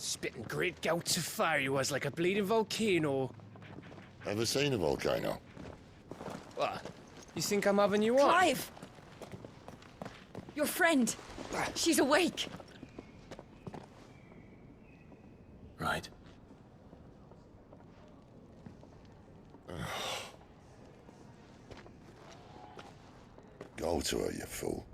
Spitting great gouts of fire he was, like a bleeding volcano. Ever seen a volcano? What? You think I'm having you on? Clive! Your friend! She's awake! Right. Go to her, you fool.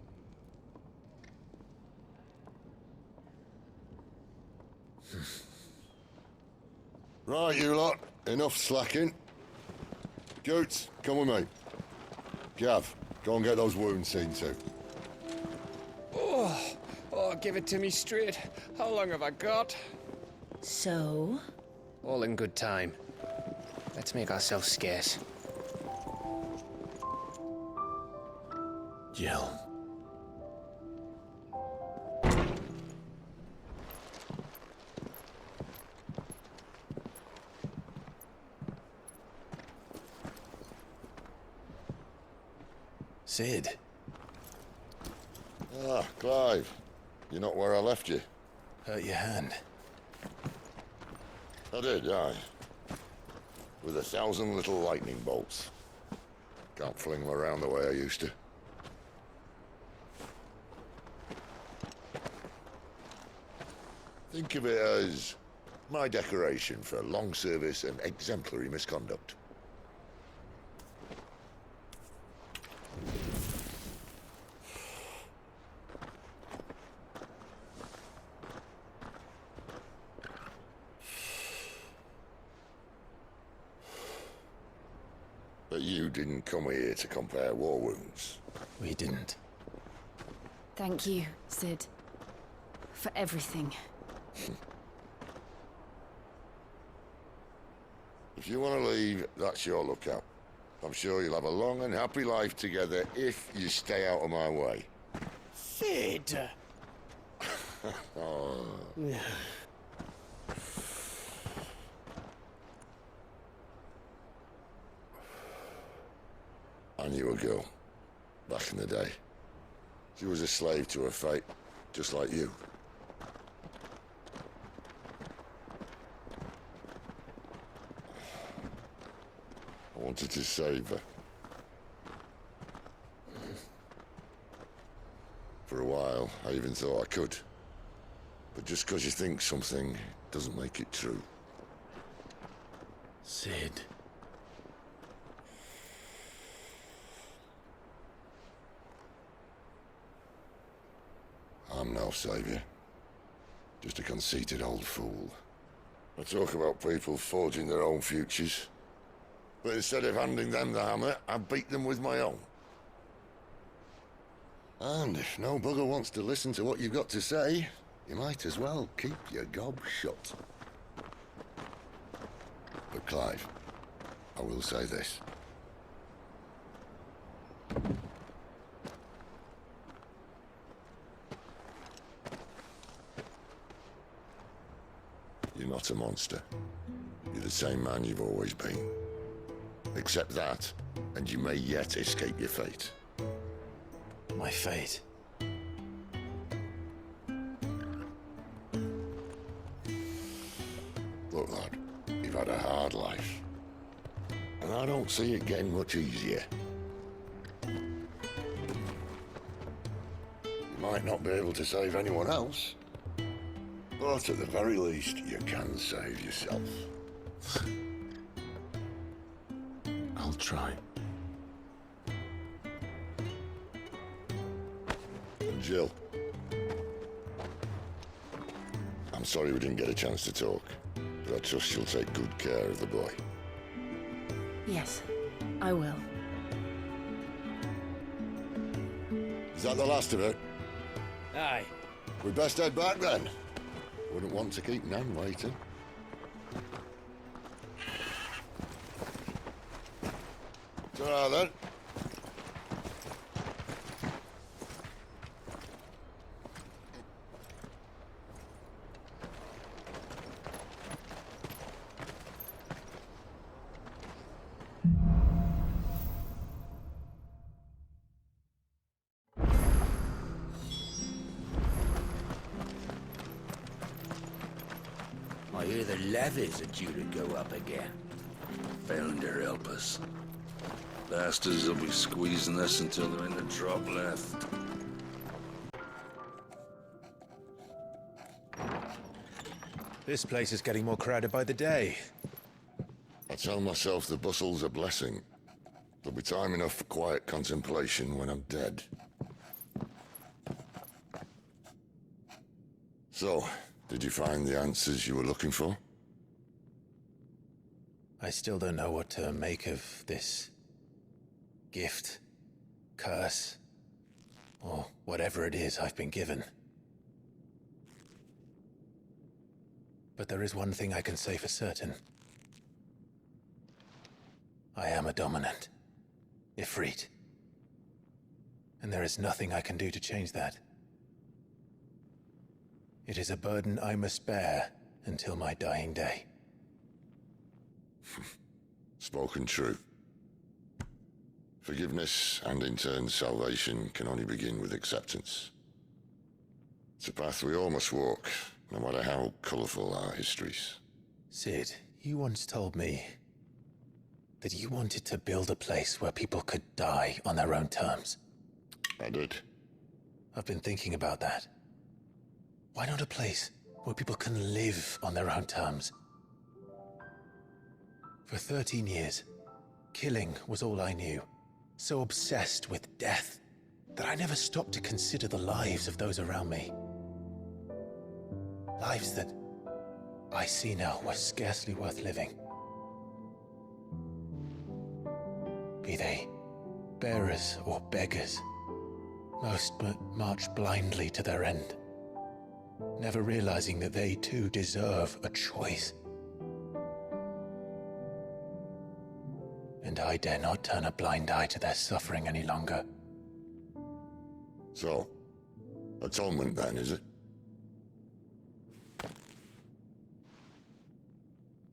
Right, you lot. Enough slacking. Goots, come with me. Gav, go and get those wounds seen to. Oh, give it to me straight. How long have I got? So? All in good time. Let's make ourselves scarce. Jill. Cid. Ah, Clive. You're not where I left you. Hurt your hand. I did, aye. With 1,000 little lightning bolts. Can't fling them around the way I used to. Think of it as my decoration for long service and exemplary misconduct. But you didn't come here to compare war wounds. We didn't. Thank you, Cid. For everything. If you want to leave, that's your lookout. I'm sure you'll have a long and happy life together if you stay out of my way. Cid! Oh. I knew a girl, back in the day. She was a slave to her fate, just like you. I wanted to save her. For a while, I even thought I could. But just because you think something doesn't make it true. Cid. I'm no savior. Just a conceited old fool. I talk about people forging their own futures. But instead of handing them the hammer, I beat them with my own. And if no bugger wants to listen to what you've got to say, you might as well keep your gob shut. But Clive, I will say this. You're not a monster. You're the same man you've always been. Accept that, and you may yet escape your fate. My fate. Look, lad, you've had a hard life. And I don't see it getting much easier. You might not be able to save anyone else, but at the very least, you can save yourself. I'll try. And Jill, I'm sorry we didn't get a chance to talk, but I trust she'll take good care of the boy. Yes, I will. Is that the last of it? Aye. We'd best head back then. Wouldn't want to keep Nan waiting. Ta-ra then. I hear the levies are due to go up again. Founder help us. Bastards will be squeezing us until they're in the drop left. This place is getting more crowded by the day. I tell myself the bustle's a blessing. There'll be time enough for quiet contemplation when I'm dead. So, did you find the answers you were looking for? I still don't know what to make of this gift, curse, or whatever it is I've been given. But there is one thing I can say for certain. I am a dominant, Ifrit. And there is nothing I can do to change that. It is a burden I must bear until my dying day. Spoken true. Forgiveness and in turn salvation can only begin with acceptance. It's a path we all must walk, no matter how colourful our histories. Cid, you once told me that you wanted to build a place where people could die on their own terms. I did. I've been thinking about that. Why not a place where people can live on their own terms? For 13 years, killing was all I knew. So obsessed with death that I never stopped to consider the lives of those around me. Lives that I see now were scarcely worth living. Be they bearers or beggars, most march blindly to their end, never realizing that they too deserve a choice. And I dare not turn a blind eye to their suffering any longer. So, atonement then, is it?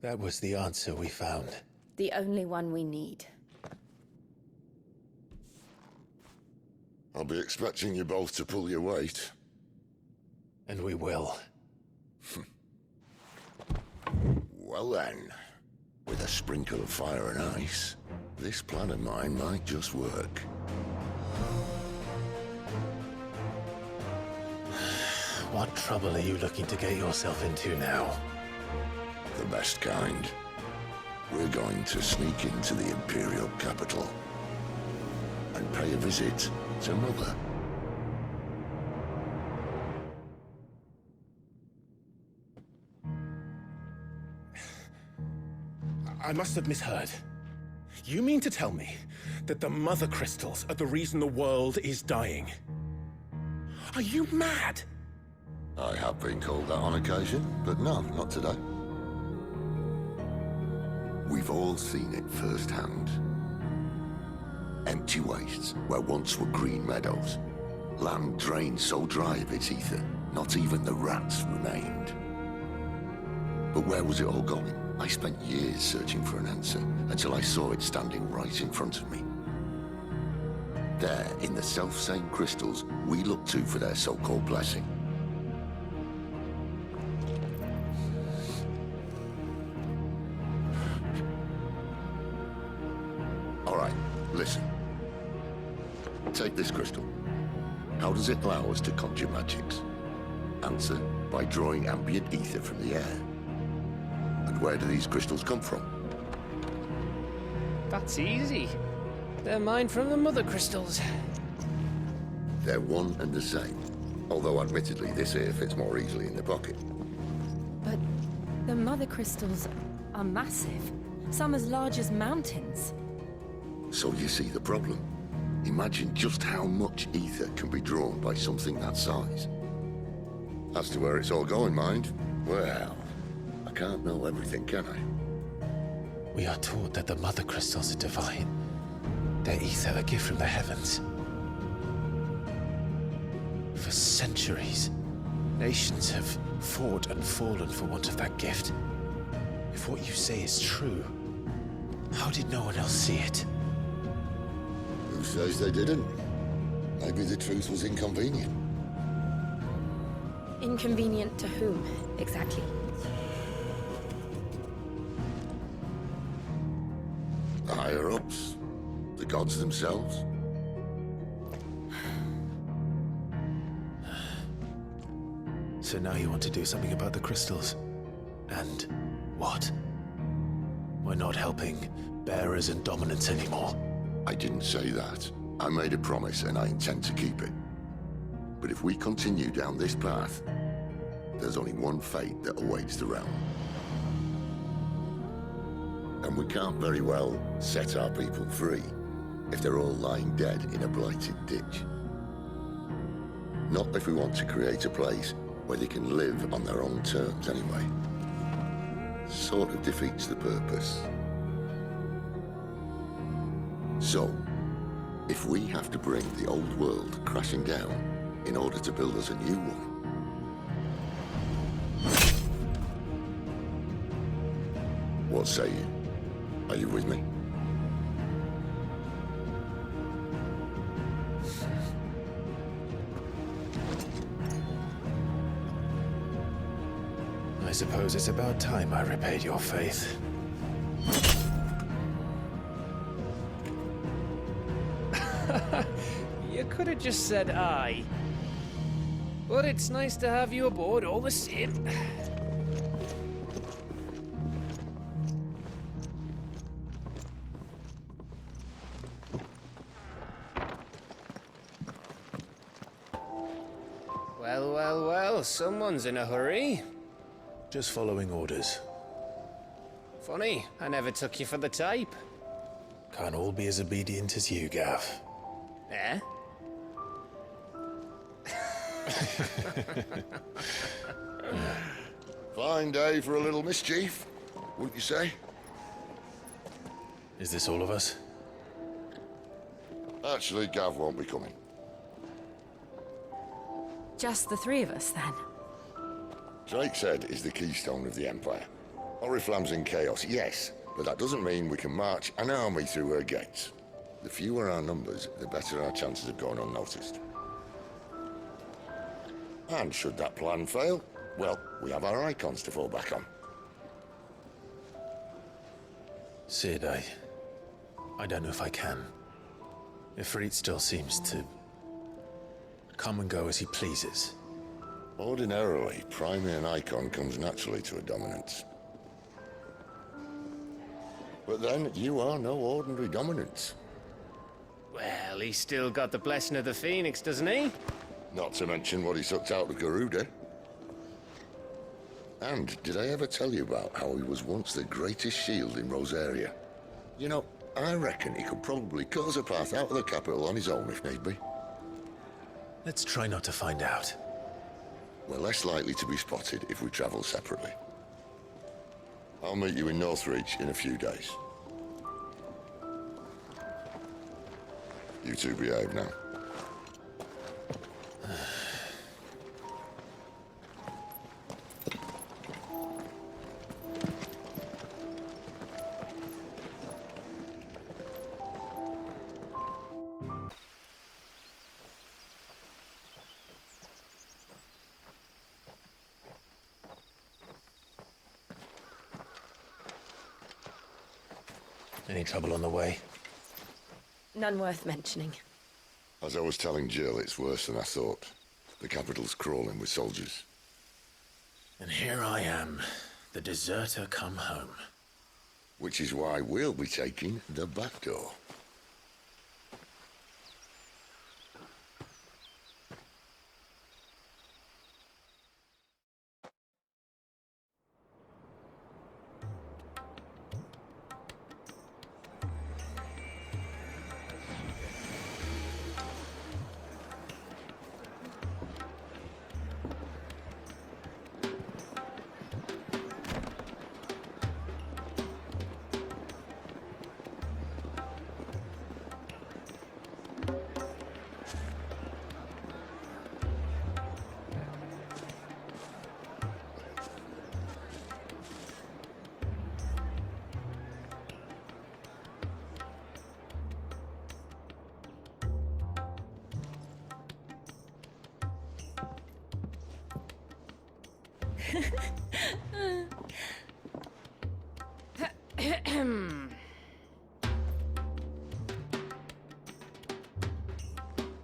That was the answer we found. The only one we need. I'll be expecting you both to pull your weight. And we will. Well then, with a sprinkle of fire and ice, this plan of mine might just work. What trouble are you looking to get yourself into now? The best kind. We're going to sneak into the Imperial capital and pay a visit to Mother. I must have misheard. You mean to tell me that the Mother Crystals are the reason the world is dying? Are you mad? I have been called that on occasion, but no, not today. We've all seen it firsthand. Empty wastes where once were green meadows. Land drained so dry of its ether, not even the rats remained. But where was it all going? I spent years searching for an answer, until I saw it standing right in front of me. There, in the self-same crystals we look to for their so-called blessing. All right, listen. Take this crystal. How does it allow us to conjure magics? Answer, by drawing ambient ether from the air. And where do these crystals come from? That's easy. They're mine from the mother crystals. They're one and the same. Although admittedly this here fits more easily in the pocket. But the mother crystals are massive. Some as large as mountains. So you see the problem. Imagine just how much ether can be drawn by something that size. As to where it's all going, mind, well, I can't know everything, can I? We are taught that the mother crystals are divine. Their ether a gift from the heavens. For centuries, nations have fought and fallen for want of that gift. If what you say is true, how did no one else see it? Who says they didn't? Maybe the truth was inconvenient. Inconvenient to whom, exactly? higher-ups? The gods themselves? So now you want to do something about the crystals? And what? We're not helping bearers and dominants anymore. I didn't say that. I made a promise and I intend to keep it. But if we continue down this path, there's only one fate that awaits the realm. And we can't very well set our people free if they're all lying dead in a blighted ditch. Not if we want to create a place where they can live on their own terms anyway. Sort of defeats the purpose. So, if we have to bring the old world crashing down in order to build us a new one, what say you? Are you with me? I suppose it's about time I repaid your faith. You could have just said aye. But it's nice to have you aboard all the same. Well, well, well, someone's in a hurry. Just following orders. Funny, I never took you for the type. Can't all be as obedient as you, Gav. Eh? Fine day for a little mischief, wouldn't you say? Is this all of us? Actually, Gav won't be coming. Just the three of us, then. Drake said is the keystone of the Empire. Oriflamme's in chaos, yes, but that doesn't mean we can march an army through her gates. The fewer our numbers, the better our chances of going unnoticed. And should that plan fail, well, we have our icons to fall back on. Cid, I don't know if I can. Ifrit still seems to come and go as he pleases. Ordinarily, priming an icon comes naturally to a dominance. But then, you are no ordinary dominance. Well, he's still got the blessing of the Phoenix, doesn't he? Not to mention what he sucked out of Garuda. And did I ever tell you about how he was once the greatest shield in Rosaria? You know, I reckon he could probably cut us a path out of the capital on his own if need be. Let's try not to find out. We're less likely to be spotted if we travel separately. I'll meet you in Northreach in a few days. You two behave now. Any trouble on the way? None worth mentioning. As I was telling Jill, it's worse than I thought. The capital's crawling with soldiers. And here I am, the deserter come home. Which is why we'll be taking the back door.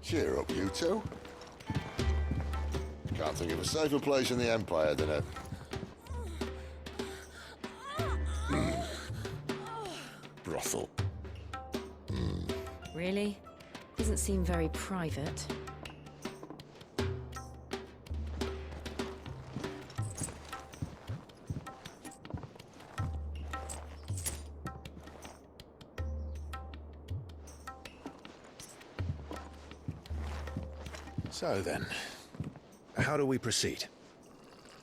Cheer up, you two. Can't think of a safer place in the Empire than a... brothel. Really? Doesn't seem very private. So then, how do we proceed?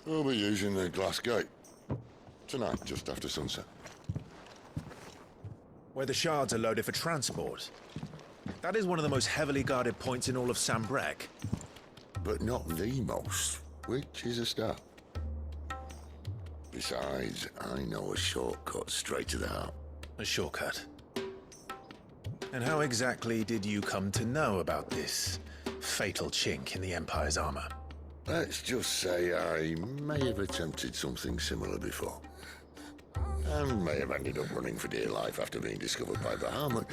We'll be using the glass gate. Tonight, just after sunset. Where the shards are loaded for transport. That is one of the most heavily guarded points in all of Sambrek. But not the most, which is a start. Besides, I know a shortcut straight to the heart. A shortcut. And how exactly did you come to know about this fatal chink in the Empire's armor? Let's just say I may have attempted something similar before. And may have ended up running for dear life after being discovered by Bahamut,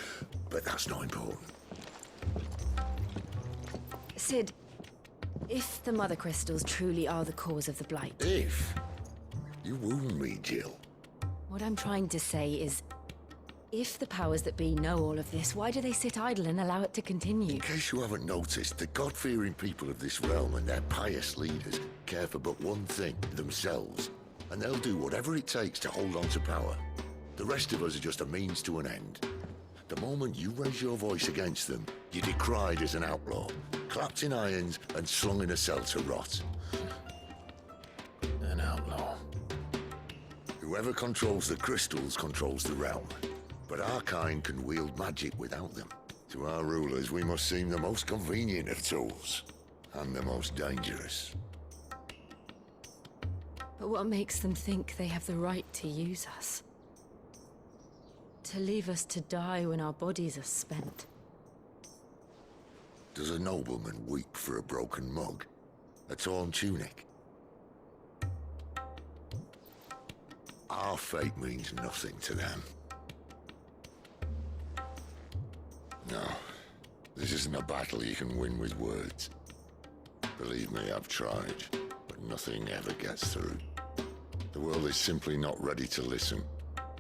but that's not important. Cid, if the Mother Crystals truly are the cause of the Blight, If you wound me, Jill. what I'm trying to say is, if the powers that be know all of this, why do they sit idle and allow it to continue? In case you haven't noticed, the God-fearing people of this realm and their pious leaders care for but one thing, themselves. And they'll do whatever it takes to hold on to power. The rest of us are just a means to an end. The moment you raise your voice against them, you're decried as an outlaw, clapped in irons and slung in a cell to rot. An outlaw. Whoever controls the crystals controls the realm. But our kind can wield magic without them. To our rulers, we must seem the most convenient of tools. And the most dangerous. But what makes them think they have the right to use us? To leave us to die when our bodies are spent? Does a nobleman weep for a broken mug? A torn tunic? Our fate means nothing to them. No, this isn't a battle you can win with words. Believe me, I've tried, but nothing ever gets through. The world is simply not ready to listen.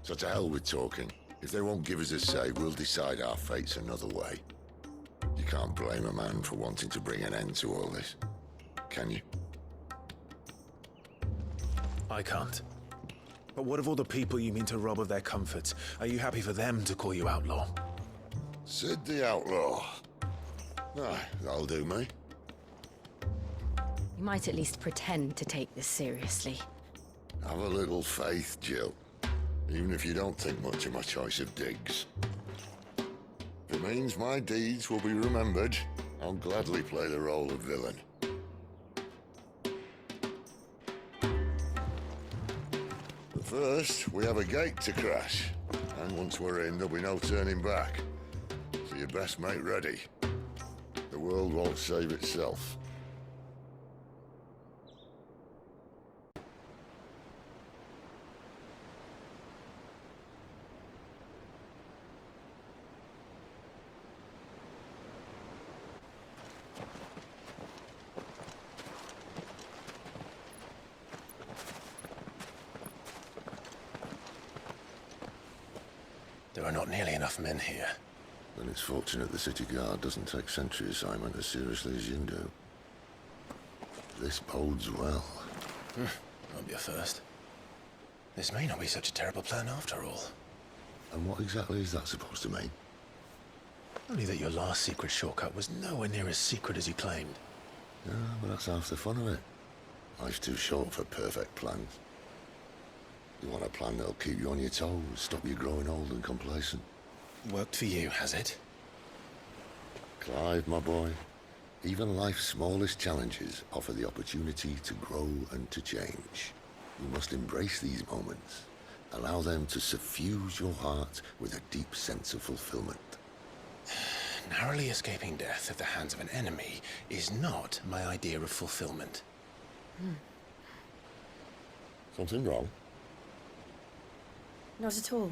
So to hell with talking. If they won't give us a say, we'll decide our fates another way. You can't blame a man for wanting to bring an end to all this, can you? I can't. But what of all the people you mean to rob of their comforts? Are you happy for them to call you outlaw? Sid the Outlaw. Aye, that'll do me. You might at least pretend to take this seriously. Have a little faith, Jill. Even if you don't think much of my choice of digs. If it means my deeds will be remembered, I'll gladly play the role of villain. But first, we have a gate to crash. And once we're in, there'll be no turning back. So you best make ready. The world won't save itself. There are not nearly enough men here. Then it's fortunate the city guard doesn't take sentry assignment as seriously as you do. This bodes well. Won't be a first. This may not be such a terrible plan after all. And what exactly is that supposed to mean? Only that your last secret shortcut was nowhere near as secret as you claimed. Yeah, but that's half the fun of it. Life's too short for perfect plans. You want a plan that'll keep you on your toes, stop you growing old and complacent. Worked for you, has it? Clive, my boy, even life's smallest challenges offer the opportunity to grow and to change. You must embrace these moments. Allow them to suffuse your heart with a deep sense of fulfillment. Narrowly escaping death at the hands of an enemy is not my idea of fulfillment. Something wrong? Not at all.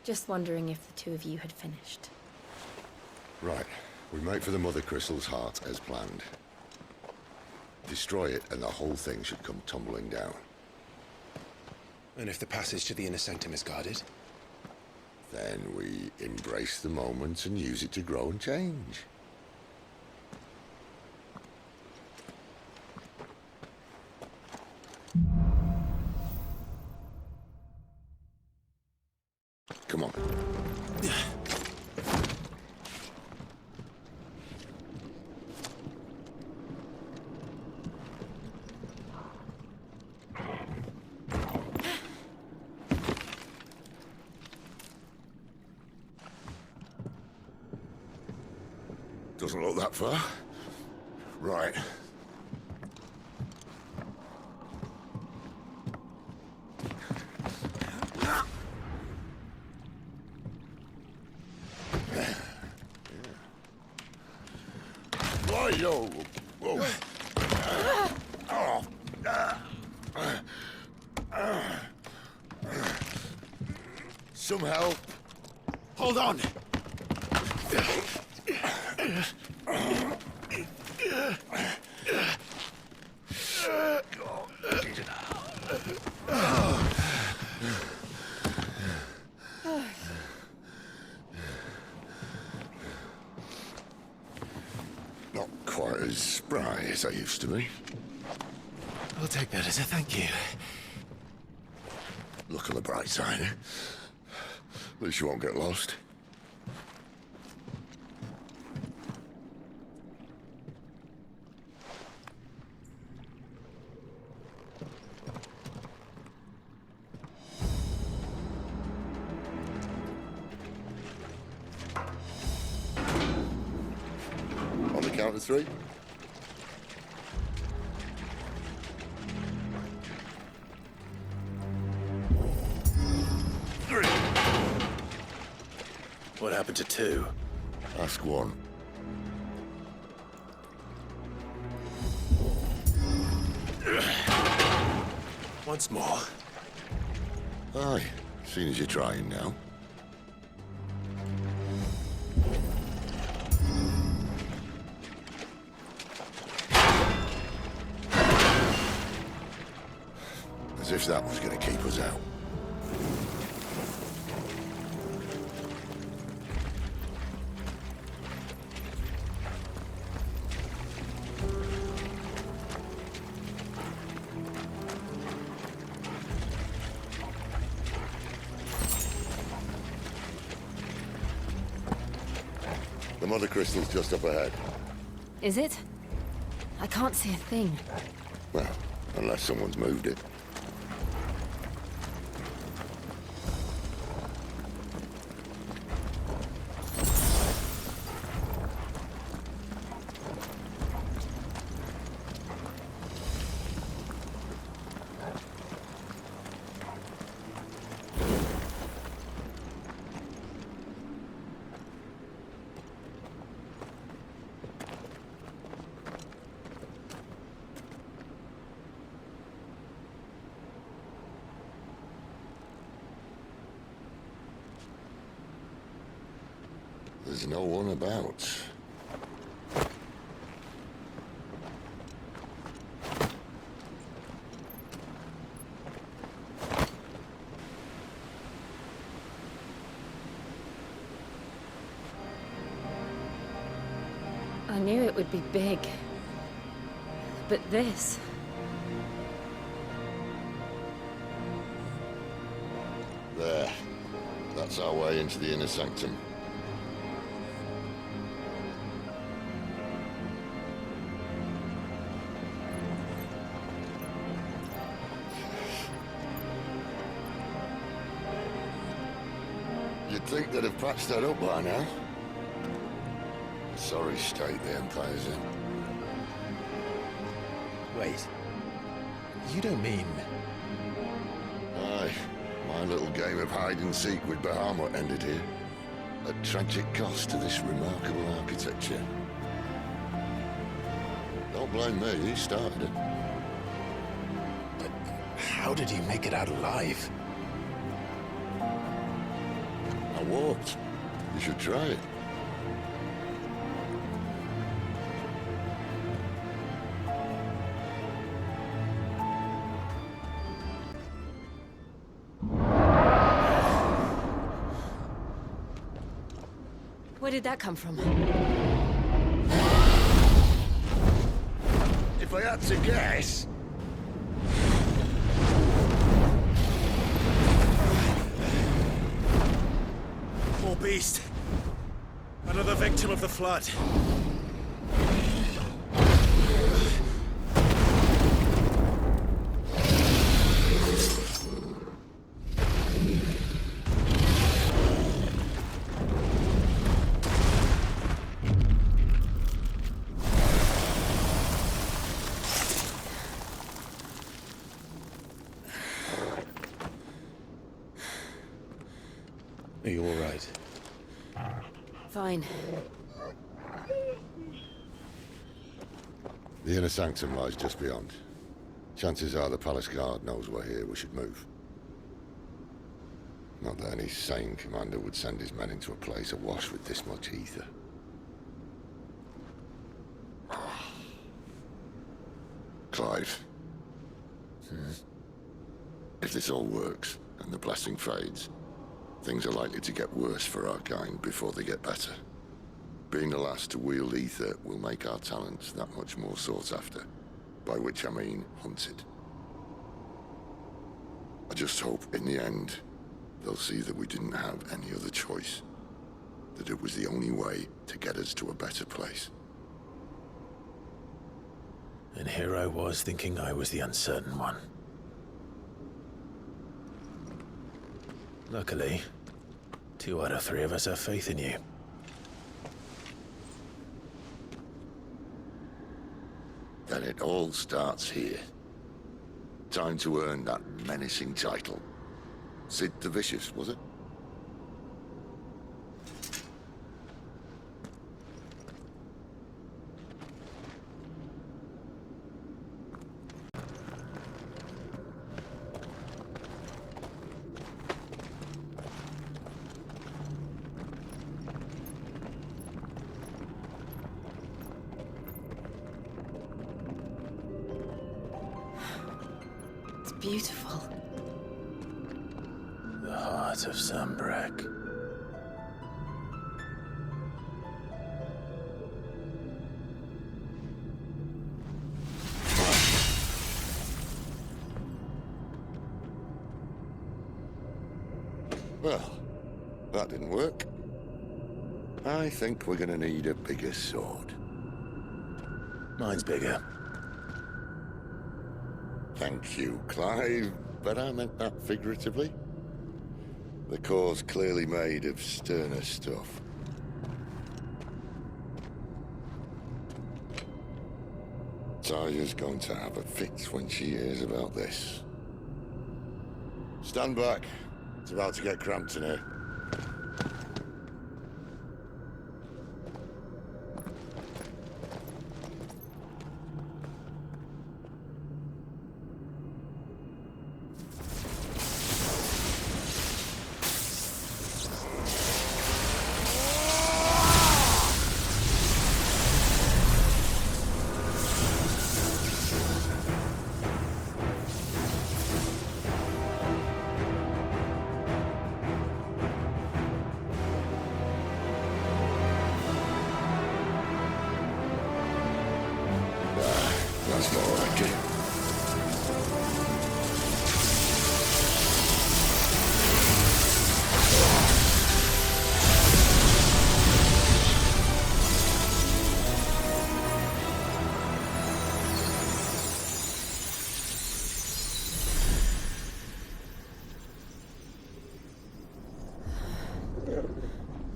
Just wondering if the two of you had finished. Right. We make for the Mother Crystal's heart as planned. Destroy it and the whole thing should come tumbling down. And if the passage to the inner sanctum is guarded? Then we embrace the moment and use it to grow and change. Come on. Doesn't look that far. Right. Why, yo? Whoa. Some help. Hold on! Not quite as spry as I used to be. I'll take that as a thank you. Look on the bright side, eh? At least you won't get lost. On the count of 3. What happened to 2? Ask 1. Once more. Aye, seeing as you're trying now. As if that was going to keep us out. The Mother Crystal's just up ahead. Is it? I can't see a thing. Well, unless someone's moved it. There's no one about. I knew it would be big. But this... There. That's our way into the inner sanctum. You'd think they'd have patched that up by now. Sorry state the Empire's in. Wait. You don't mean... Aye. My little game of hide-and-seek with Bahamut ended here. A tragic cost to this remarkable architecture. Don't blame me, he started it. But how did he make it out alive? I walked. You should try it. did that come from? If I had to guess... Poor beast. Another victim of the flood. Are you all right? Fine. The inner sanctum lies just beyond. Chances are the palace guard knows we're here. We should move. Not that any sane commander would send his men into a place awash with this much ether. Clive. If this all works, and the blessing fades, things are likely to get worse for our kind before they get better. Being the last to wield ether will make our talents that much more sought after, by which I mean hunted. I just hope, in the end, they'll see that we didn't have any other choice. That it was the only way to get us to a better place. And here I was thinking I was the uncertain one. Luckily, 2 out of 3 of us have faith in you. Then it all starts here. Time to earn that menacing title. Cid the Vicious, was it? It's beautiful. The heart of Sambrek. Well, that didn't work. I think we're gonna need a bigger sword. Mine's bigger. Thank you, Clive, but I meant that figuratively. The core's clearly made of sterner stuff. Taya's going to have a fit when she hears about this. Stand back. It's about to get cramped in here. That's more like it.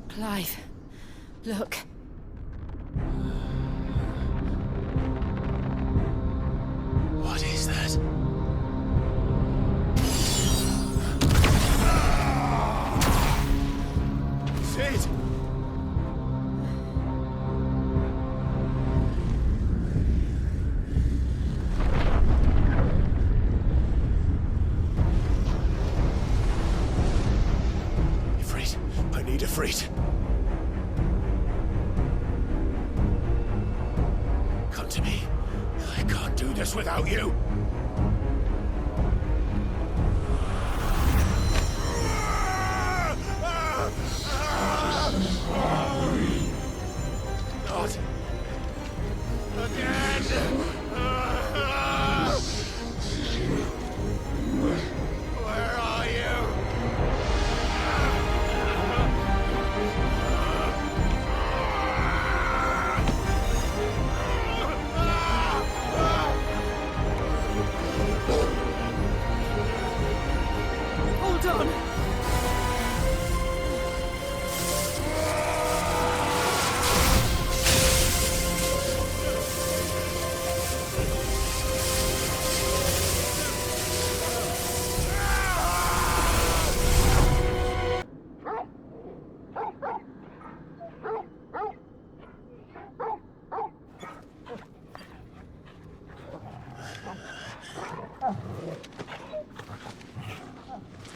Clive, look. What is that? Cid! Ifrit, I need Ifrit. Come to me. I can't do this without you.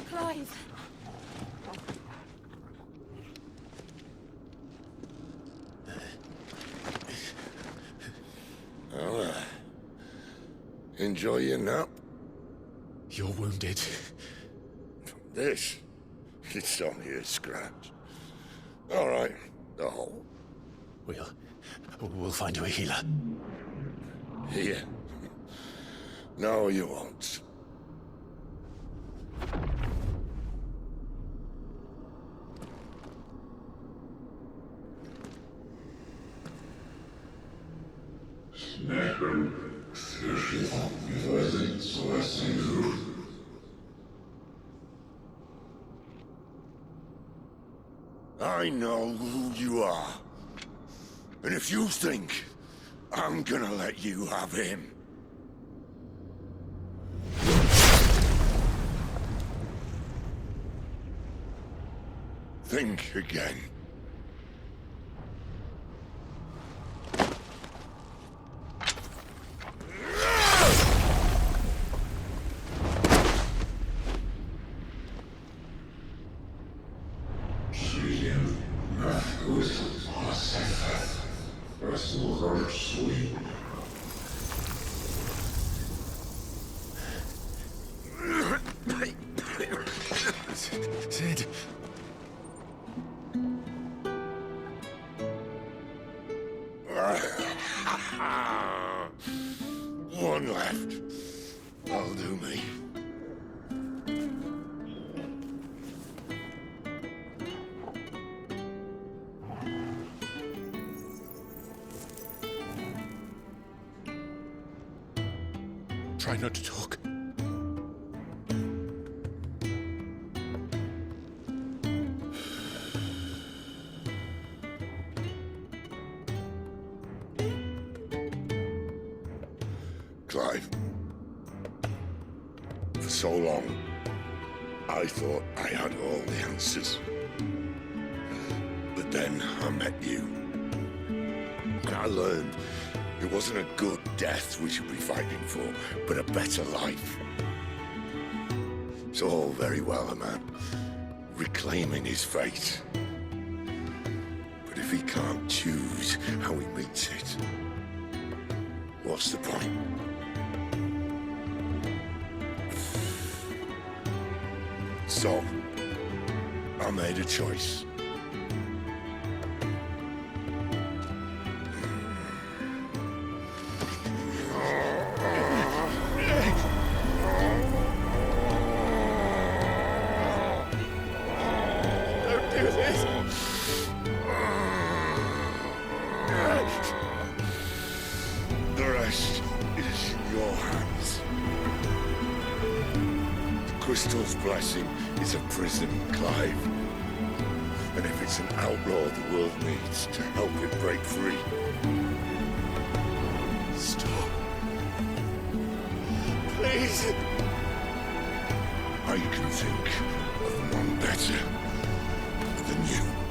Clive! Well, enjoy your nap. You're wounded. This, it's only a scratch. All right, the hole. We'll find you a healer. Here. No, you won't. I know who you are. And if you think I'm gonna let you have him... think again. Cid! One left. That'll do me. Try not to talk. Clive. For so long, I thought I had all the answers. But then I met you. And I learned it wasn't a good death we should be fighting for, but a better life. It's all very well, a man reclaiming his fate. But if he can't choose how he meets it, what's the point? So, I made a choice. Don't do this! The rest is in your hands. The Crystal's blessing is a prison, Clive. And if it's an outlaw the world needs to help it break free... Stop. Please! I can think of none better than you.